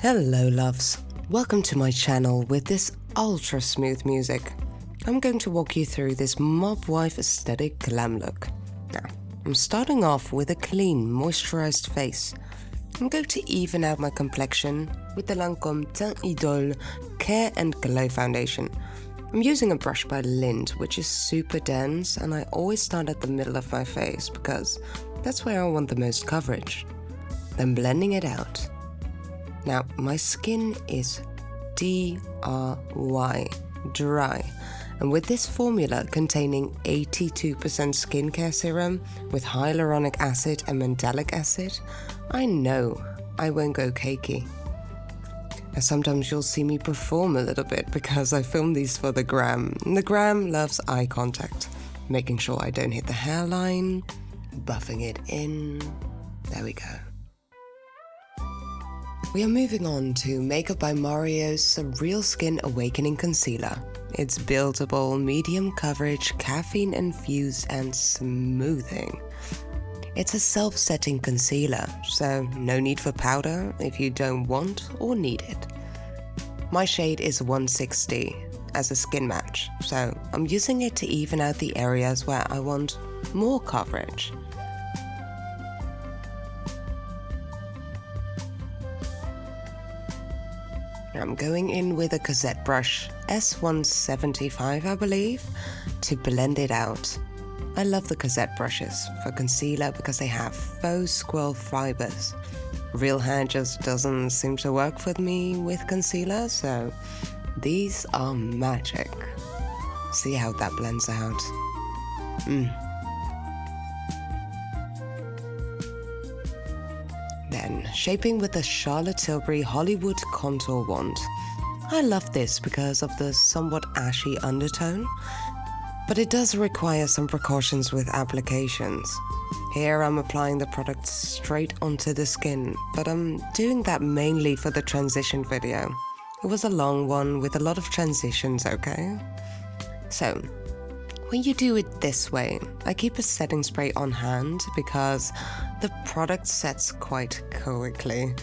Hello loves, welcome to my channel with this ultra smooth music. I'm going to walk you through this MOBWIFE aesthetic glam look. Now, I'm starting off with a clean, moisturized face. I'm going to even out my complexion with the Lancome Teint Idole Care and Glow Foundation. I'm using a brush by Lind, which is super dense, and I always start at the middle of my face because that's where I want the most coverage. Then blending it out. Now, my skin is DRY, dry, and with this formula containing 82% skincare serum with hyaluronic acid and mandelic acid, I know I won't go cakey. Now, sometimes you'll see me perform a little bit because I film these for the gram, and the gram loves eye contact, making sure I don't hit the hairline, buffing it in. There we go. We are moving on to Makeup by Mario's Surreal Skin Awakening Concealer. It's buildable, medium coverage, caffeine infused and smoothing. It's a self-setting concealer, so no need for powder if you don't want or need it. My shade is 160 as a skin match, so I'm using it to even out the areas where I want more coverage. I'm going in with a Cossette brush, S175 I believe, to blend it out. I love the Cossette brushes for concealer because they have faux squirrel fibers. Real hair just doesn't seem to work with me with concealer, so these are magic. See how that blends out. Then, shaping with the Charlotte Tilbury Hollywood Contour Wand. I love this because of the somewhat ashy undertone, but it does require some precautions with applications. Here I'm applying the product straight onto the skin, but I'm doing that mainly for the transition video. It was a long one with a lot of transitions, okay? So, when you do it this way, I keep a setting spray on hand because the product sets quite quickly.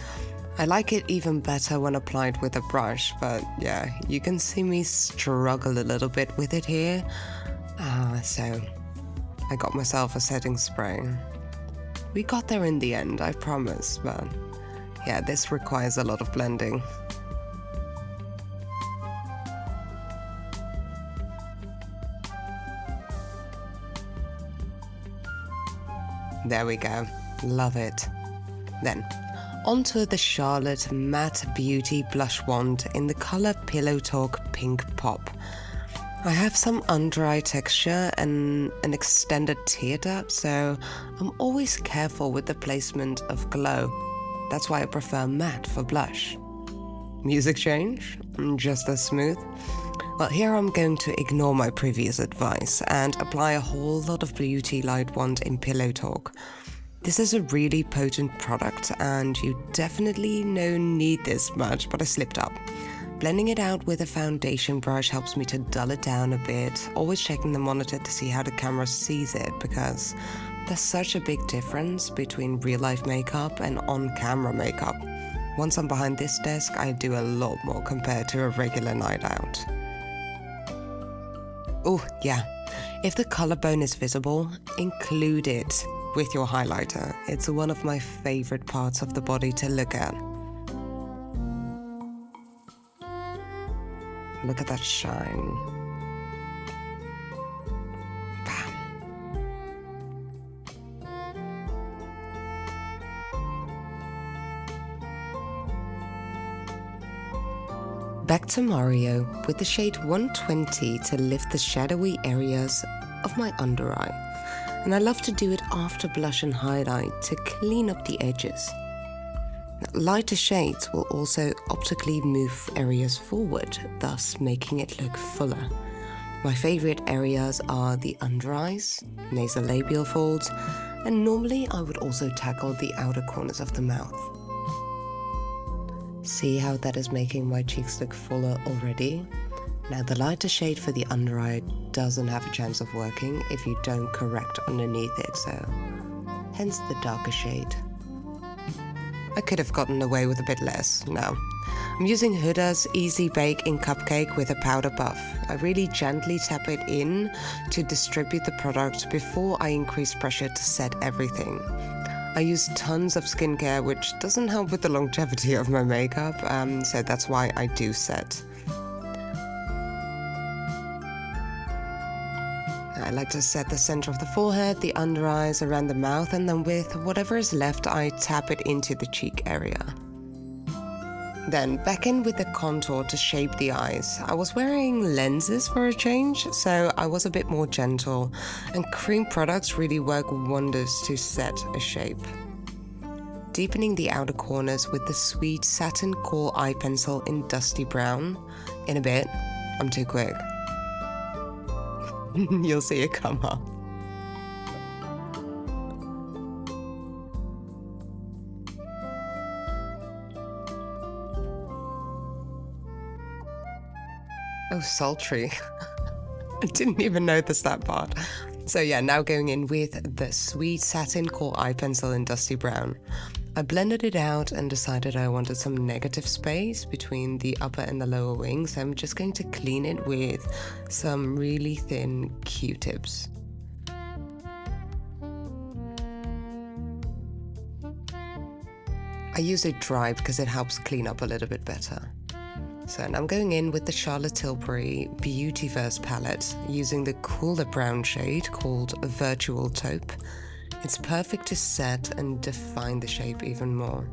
I like it even better when applied with a brush, but yeah, you can see me struggle a little bit with it here. So I got myself a setting spray. We got there in the end, I promise, but yeah, this requires a lot of blending. There we go. Love it. Then, onto the Charlotte Matte Beauty Blush Wand in the color Pillow Talk Pink Pop. I have some under eye texture and an extended tear duct, so I'm always careful with the placement of glow. That's why I prefer matte for blush. Music change? Just as smooth? Well, here I'm going to ignore my previous advice and apply a whole lot of Beauty Light Wand in Pillow Talk. This is a really potent product and you definitely don't need this much, but I slipped up. Blending it out with a foundation brush helps me to dull it down a bit, always checking the monitor to see how the camera sees it because there's such a big difference between real life makeup and on-camera makeup. Once I'm behind this desk, I do a lot more compared to a regular night out. Oh yeah, if the collarbone is visible, include it with your highlighter. It's one of my favorite parts of the body to look at. Look at that shine. Bam. Back to Mario with the shade 120 to lift the shadowy areas of my under eye. And I love to do it after blush and highlight to clean up the edges. Now, lighter shades will also optically move areas forward, thus making it look fuller. My favorite areas are the under eyes, nasolabial folds, and normally I would also tackle the outer corners of the mouth. See how that is making my cheeks look fuller already? Now the lighter shade for the under eye doesn't have a chance of working if you don't correct underneath it, so hence the darker shade. I could have gotten away with a bit less. No. I'm using Huda's Easy Bake in Cupcake with a powder buff. I really gently tap it in to distribute the product before I increase pressure to set everything. I use tons of skincare, which doesn't help with the longevity of my makeup, so that's why I do set. I like to set the center of the forehead, the under eyes, around the mouth, and then with whatever is left, I tap it into the cheek area. Then back in with the contour to shape the eyes. I was wearing lenses for a change, so I was a bit more gentle, and cream products really work wonders to set a shape. Deepening the outer corners with the sweet satin core eye pencil in dusty brown. In a bit. I'm too quick. You'll see it come up. Oh, sultry. I didn't even notice that part. So yeah, now going in with the sweet satin core eye pencil in dusty brown. I blended it out and decided I wanted some negative space between the upper and the lower wings. So I'm just going to clean it with some really thin Q-tips. I use it dry because it helps clean up a little bit better. So now I'm going in with the Charlotte Tilbury Beautyverse palette using the cooler brown shade called Virtual Taupe. It's perfect to set and define the shape even more.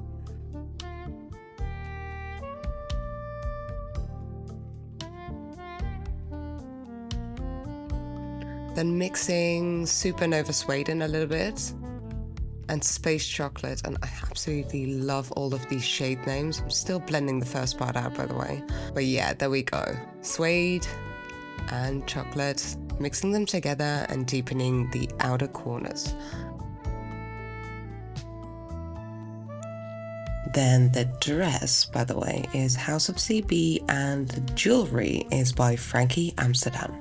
Then mixing Supernova Suede in a little bit and Space Chocolate, and I absolutely love all of these shade names. I'm still blending the first part out, by the way. But yeah, there we go. Suede and chocolate, mixing them together and deepening the outer corners. Then the dress, by the way, is House of CB, and the jewelry is by Frankie Amsterdam.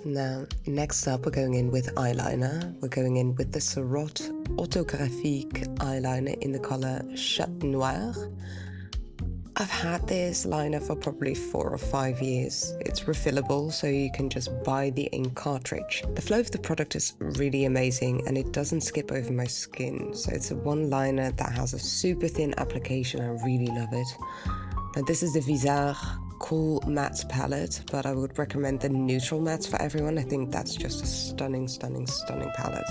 Now, next up, we're going in with eyeliner. We're going in with the Sarot Autographique eyeliner in the color Chat Noir. I've had this liner for probably 4 or 5 years. It's refillable, so you can just buy the ink cartridge. The flow of the product is really amazing, and it doesn't skip over my skin. So it's a one liner that has a super thin application. I really love it. Now, this is the Visage Cool Matte palette, but I would recommend the neutral mattes for everyone. I think that's just a stunning, stunning, stunning palette.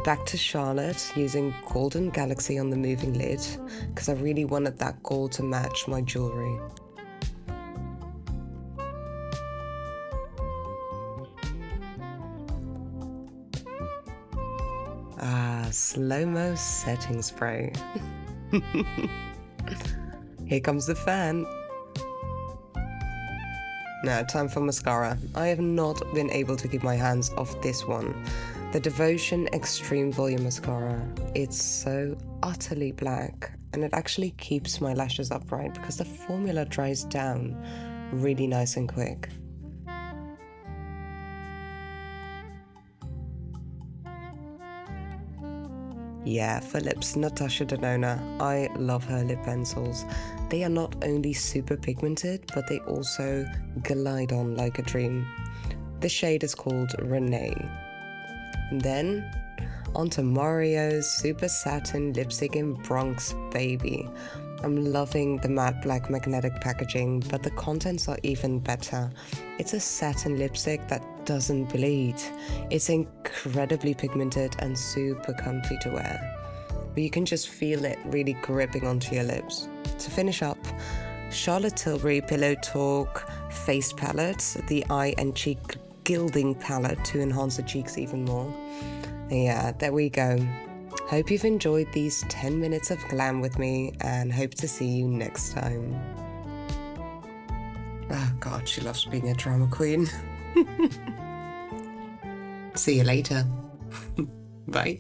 Back to Charlotte, using Golden Galaxy on the moving lid, because I really wanted that gold to match my jewelry. Slow-mo setting spray. Here comes the fan. Now, time for mascara. I have not been able to keep my hands off this one. The Devotion Extreme Volume Mascara. It's so utterly black, and it actually keeps my lashes upright because the formula dries down really nice and quick. Yeah, for lips, Natasha Denona. I love her lip pencils. They are not only super pigmented, but they also glide on like a dream. The shade is called Renee. And then, onto Mario's Super Satin Lipstick in Bronx Baby. I'm loving the matte black magnetic packaging, but the contents are even better. It's a satin lipstick that doesn't bleed. It's incredibly pigmented and super comfy to wear. But you can just feel it really gripping onto your lips. To finish up, Charlotte Tilbury Pillow Talk Face Palette, the eye and cheek gilding palette to enhance the cheeks even more. Yeah, there we go. Hope you've enjoyed these 10 minutes of glam with me, and hope to see you next time. Oh God, she loves being a drama queen. See you later. Bye.